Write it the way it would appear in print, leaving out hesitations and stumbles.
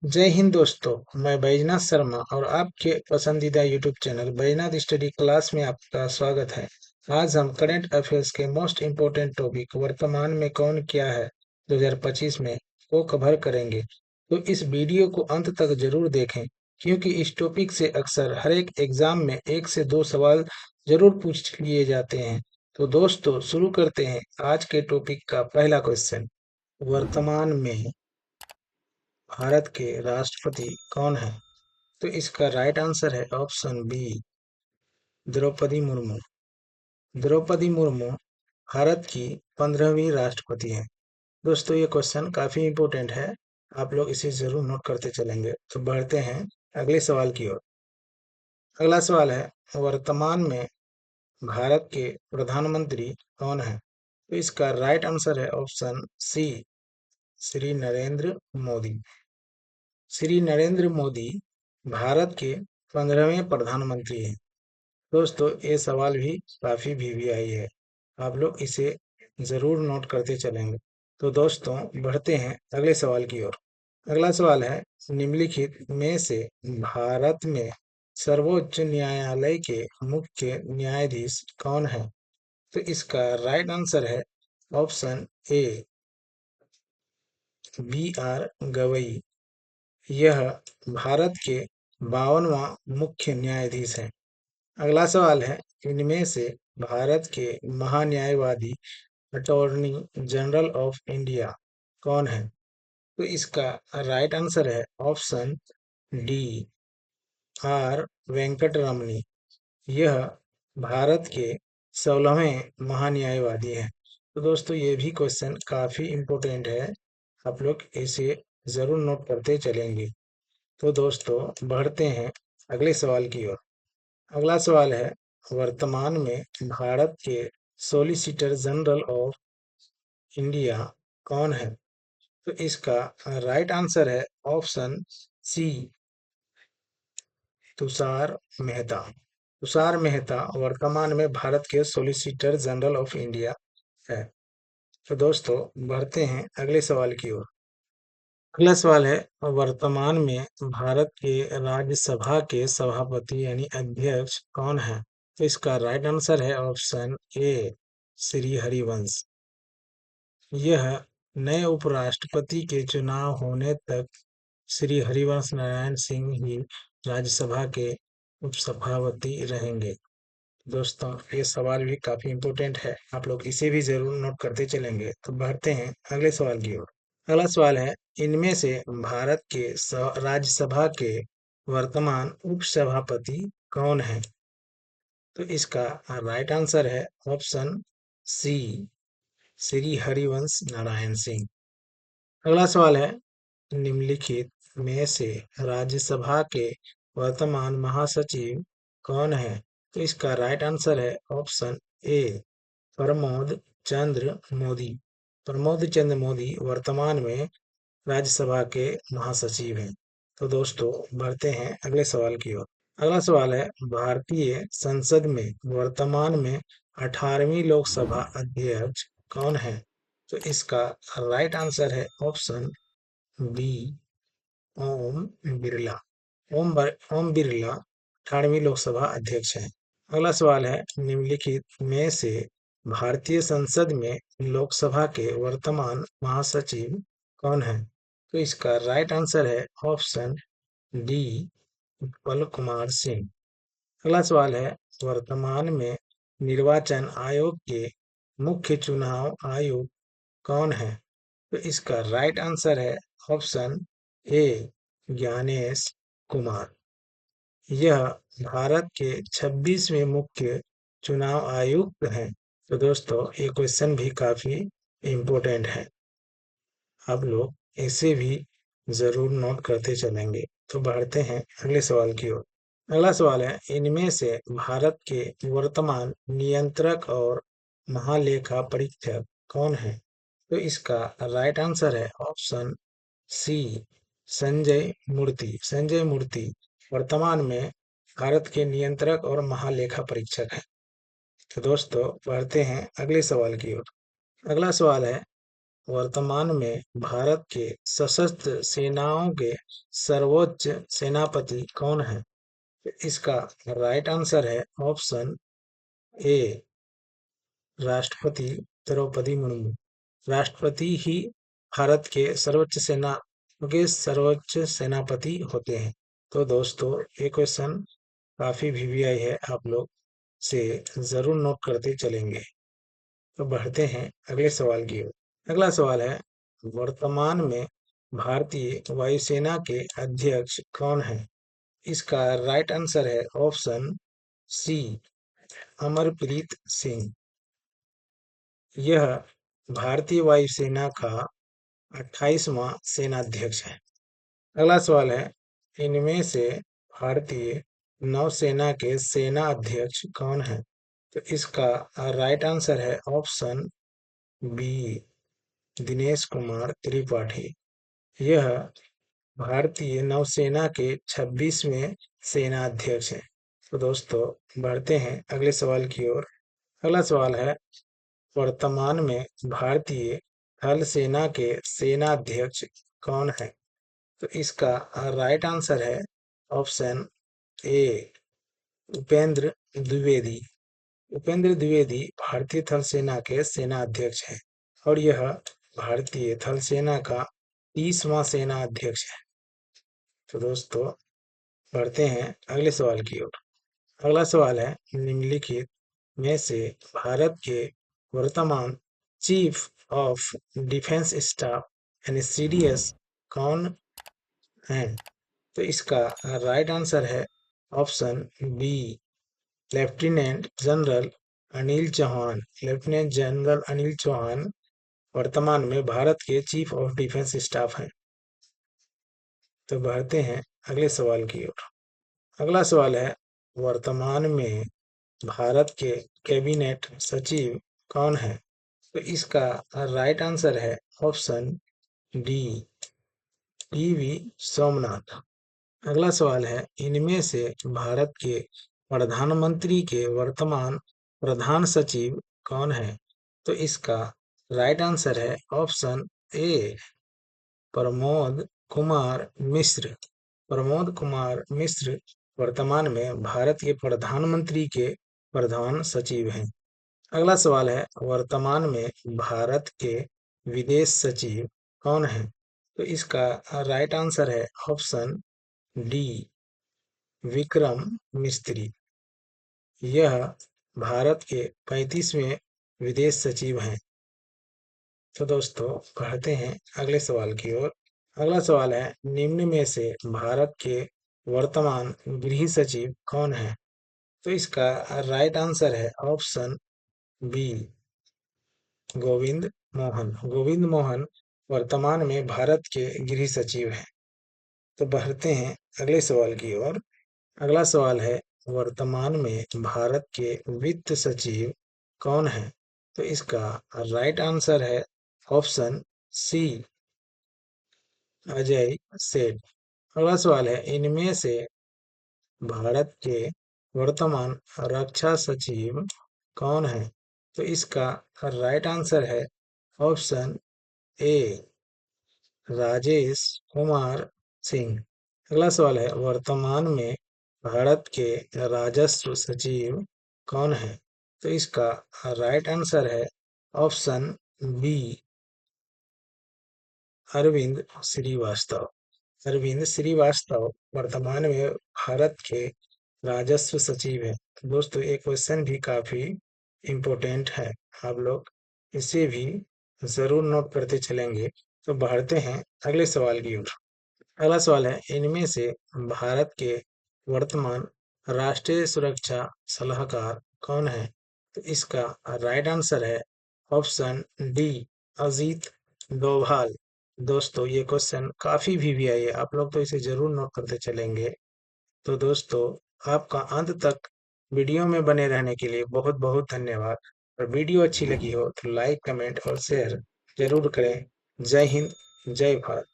जय हिंद दोस्तों। मैं बैजनाथ शर्मा और आपके पसंदीदा YouTube channel Baijnath study class में आपका स्वागत है। आज हम करंट अफेयर्स के मोस्ट इम्पोर्टेंट टॉपिक वर्तमान में कौन क्या है 2025 में को कवर करेंगे। तो इस वीडियो को अंत तक जरूर देखें, क्योंकि इस टॉपिक से अक्सर हर एक एग्जाम में 1 से 2 सवाल जरूर पूछ लिए जाते हैं। तो दोस्तों शुरू करते हैं आज के टॉपिक का पहला क्वेश्चन। वर्तमान में भारत के राष्ट्रपति कौन है? तो इसका राइट आंसर है ऑप्शन बी, द्रौपदी मुर्मू। द्रौपदी मुर्मू भारत की 15वीं राष्ट्रपति हैं। दोस्तों ये क्वेश्चन काफी इंपॉर्टेंट है, आप लोग इसे जरूर नोट करते चलेंगे। तो बढ़ते हैं अगले सवाल की ओर। अगला सवाल है, वर्तमान में भारत के प्रधानमंत्री कौन है? तो इसका राइट आंसर है ऑप्शन सी, श्री नरेंद्र मोदी। श्री नरेंद्र मोदी भारत के 15वें प्रधानमंत्री हैं। दोस्तों ये सवाल भी काफी वीवीआई है, आप लोग इसे जरूर नोट करते चलेंगे। तो दोस्तों बढ़ते हैं अगले सवाल की ओर। अगला सवाल है, निम्नलिखित में से भारत में सर्वोच्च न्यायालय के मुख्य न्यायाधीश कौन है? तो इसका राइट आंसर है option A, B R Gavai. यह भारत के 52वां मुख्य न्यायाधीश हैं। अगला सवाल है, इनमें से भारत के महान्यायवादी अटॉर्नी जनरल ऑफ इंडिया कौन है? तो इसका राइट आंसर है ऑप्शन डी, आर वेंकटरमनी। यह भारत के 16वें महान्यायवादी हैं। तो दोस्तों ये भी क्वेश्चन काफी इम्पोर्टेंट है, आप लोग इसे जरूर नोट करते चलेंगे। तो दोस्तों बढ़ते हैं अगले सवाल की ओर। अगला सवाल है, वर्तमान में भारत के सॉलिसिटर जनरल ऑफ इंडिया कौन है? तो इसका राइट आंसर है ऑप्शन सी, तुषार मेहता। तुषार मेहता वर्तमान में भारत के सॉलिसिटर जनरल ऑफ इंडिया है। तो दोस्तों बढ़ते हैं अगले सवाल की ओर। अगला सवाल है, वर्तमान में भारत के राज्यसभा के सभापति यानी अध्यक्ष कौन है? तो इसका राइट आंसर है ऑप्शन ए, श्री हरिवंश। यह नए उपराष्ट्रपति के चुनाव होने तक श्री हरिवंश नारायण सिंह ही राज्यसभा के उपसभापति रहेंगे। दोस्तों ये सवाल भी काफी इम्पोर्टेंट है, आप लोग इसे भी जरूर नोट करते चलेंगे। तो बढ़ते हैं अगले सवाल की ओर। अगला सवाल है, इनमें से भारत के राज्यसभा के वर्तमान उपसभापति कौन है? तो इसका राइट आंसर है ऑप्शन सी, श्री हरिवंश नारायण सिंह। अगला सवाल है, निम्नलिखित में से राज्यसभा के वर्तमान महासचिव कौन है? तो इसका राइट आंसर है ऑप्शन ए, प्रमोद चंद्र मोदी। प्रमोद चंद्र मोदी वर्तमान में राज्यसभा के महासचिव हैं। तो दोस्तों बढ़ते हैं अगले सवाल की ओर। अगला सवाल है, भारतीय संसद में वर्तमान में 18वीं लोकसभा अध्यक्ष कौन है? तो इसका राइट आंसर है ऑप्शन बी, ओम बिरला। ओम बिरला 18वीं लोकसभा अध्यक्ष हैं। अगला सवाल है, निम्नलिखित में से भारतीय संसद में लोकसभा के वर्तमान महासचिव कौन है? तो इसका राइट आंसर है ऑप्शन डी, उत्पल कुमार सिंह। अगला सवाल है, वर्तमान में निर्वाचन आयोग के मुख्य चुनाव आयुक्त कौन है? तो इसका राइट आंसर है ऑप्शन ए, ज्ञानेश कुमार। यह भारत के 26वें मुख्य चुनाव आयुक्त हैं। तो दोस्तों ये क्वेश्चन भी काफी इम्पोर्टेंट है, आप लोग इसे भी जरूर नोट करते चलेंगे। तो बढ़ते हैं अगले सवाल की ओर। अगला सवाल है, इनमें से भारत के वर्तमान नियंत्रक और महालेखा परीक्षक कौन है? तो इसका राइट आंसर है ऑप्शन सी, संजय मूर्ति। संजय मूर्ति वर्तमान में भारत के नियंत्रक और महालेखा परीक्षक हैं। तो दोस्तों बढ़ते हैं अगले सवाल की ओर। अगला सवाल है, वर्तमान में भारत के सशस्त्र सेनाओं के सर्वोच्च सेनापति कौन है? तो इसका राइट आंसर है ऑप्शन ए, राष्ट्रपति द्रौपदी मुर्मू। राष्ट्रपति ही भारत के सर्वोच्च सेनापति होते हैं। तो दोस्तों, ये क्वेश्चन काफी वीवीआई है, आप लोग से जरूर नोट करते चलेंगे। तो बढ़ते हैं अगले सवाल की ओर। अगला सवाल है, वर्तमान में भारतीय वायुसेना के अध्यक्ष कौन है? इसका राइट आंसर है ऑप्शन सी, अमरप्रीत सिंह। यह भारतीय वायुसेना का 28वां सेनाध्यक्ष है। अगला सवाल है, इनमें से भारतीय नौसेना के सेना अध्यक्ष कौन है? तो इसका राइट आंसर है ऑप्शन बी, दिनेश कुमार त्रिपाठी। यह भारतीय नौसेना के 26वें सेनाध्यक्ष हैं। तो दोस्तों, बढ़ते हैं अगले सवाल की ओर। अगला सवाल है, वर्तमान में भारतीय थल सेना के सेनाध्यक्ष कौन है? तो इसका राइट आंसर है ऑप्शन ए, उपेंद्र द्विवेदी। उपेंद्र द्विवेदी भारतीय थल सेना के सेना अध्यक्ष हैं और यह भारतीय थल सेना का 30वां सेना अध्यक्ष है। तो दोस्तों, बढ़ते हैं अगले सवाल की ओर। अगला सवाल है, निम्नलिखित में से भारत के वर्तमान चीफ ऑफ डिफेंस स्टाफ यानी सीडीएस कौन है? तो इसका राइट आंसर है option B, lieutenant general Anil Chauhan. Lieutenant general Anil Chauhan वर्तमान में भारत के चीफ ऑफ डिफेंस स्टाफ हैं। तो बढ़ते हैं अगले सवाल की ओर। अगला सवाल है, वर्तमान में भारत के कैबिनेट सचिव कौन है? तो इसका राइट आंसर है ऑप्शन डी, टीवी सोमनाथ। अगला सवाल है, इनमें से भारत के प्रधानमंत्री के वर्तमान प्रधान सचिव कौन है? तो इसका राइट आंसर है ऑप्शन ए, प्रमोद कुमार मिश्र। प्रमोद कुमार मिश्र वर्तमान में भारत के प्रधानमंत्री के प्रधान सचिव हैं। अगला सवाल है, वर्तमान में भारत के विदेश सचिव कौन है? तो इसका राइट आंसर है ऑप्शन डी, विक्रम मिस्त्री। यह भारत के 35वें विदेश सचिव हैं। तो दोस्तों, बढ़ते हैं अगले सवाल की ओर। अगला सवाल है, निम्न में से भारत के वर्तमान गृह सचिव कौन है? तो इसका राइट आंसर है ऑप्शन बी, गोविंद मोहन। गोविंद मोहन वर्तमान में भारत के गृह सचिव हैं। तो बढ़ते हैं अगले सवाल की ओर। अगला सवाल है, वर्तमान में भारत के वित्त सचिव कौन है? तो इसका राइट आंसर है ऑप्शन सी, अजय सेठ। अगला सवाल है, इनमें से भारत के वर्तमान रक्षा सचिव कौन है? तो इसका राइट आंसर है ऑप्शन ए, राजेश कुमार सिंह। अगला सवाल है, वर्तमान में भारत के राजस्व सचिव कौन है? तो इसका राइट आंसर है ऑप्शन बी, अरविंद श्रीवास्तव। अरविंद श्रीवास्तव वर्तमान में भारत के राजस्व सचिव है। तो दोस्तों, ये क्वेश्चन भी काफी इम्पोर्टेंट है, आप लोग इसे भी जरूर नोट करते चलेंगे। तो बढ़ते हैं अगले सवाल की ओर। अगला सवाल है, इनमें से भारत के वर्तमान राष्ट्रीय सुरक्षा सलाहकार कौन है? तो इसका राइट आंसर है ऑप्शन डी, अजीत डोभाल। दोस्तों, ये क्वेश्चन काफी वीवीआई है, आप लोग तो इसे जरूर नोट करते चलेंगे। तो दोस्तों, आपका अंत तक वीडियो में बने रहने के लिए बहुत बहुत धन्यवाद। और वीडियो अच्छी लगी हो तो लाइक, कमेंट और शेयर जरूर करें। जय हिंद, जय भारत।